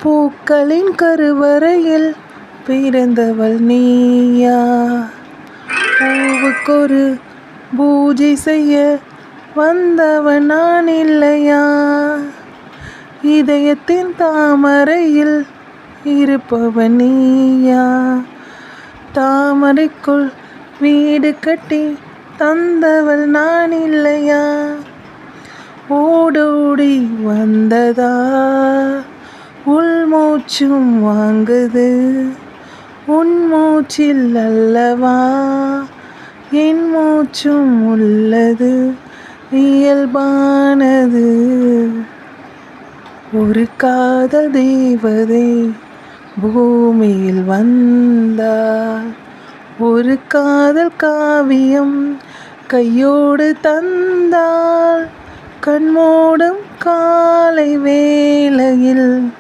பூக்களின் கருவறையில் பிறந்தவள் நீயா? பூவுக்கொரு பூஜை செய்ய வந்தவன் நான் இல்லையா? இதயத்தின் தாமரையில் இருப்பவன் நீயா? தாமரைக்குள் வீடு கட்டி தந்தவள் நான் இல்லையா? ஓடோடி வந்ததா உள்மூச்சும் வாங்குது, உன் மூச்சில் அல்லவா என் மூச்சும் உள்ளது, இயல்பானது. ஒரு காதல் தேவதை பூமியில் வந்தாள், ஒரு காதல் காவியம் கையோடு தந்தாள். கண்மூடும் காலை வேளையில்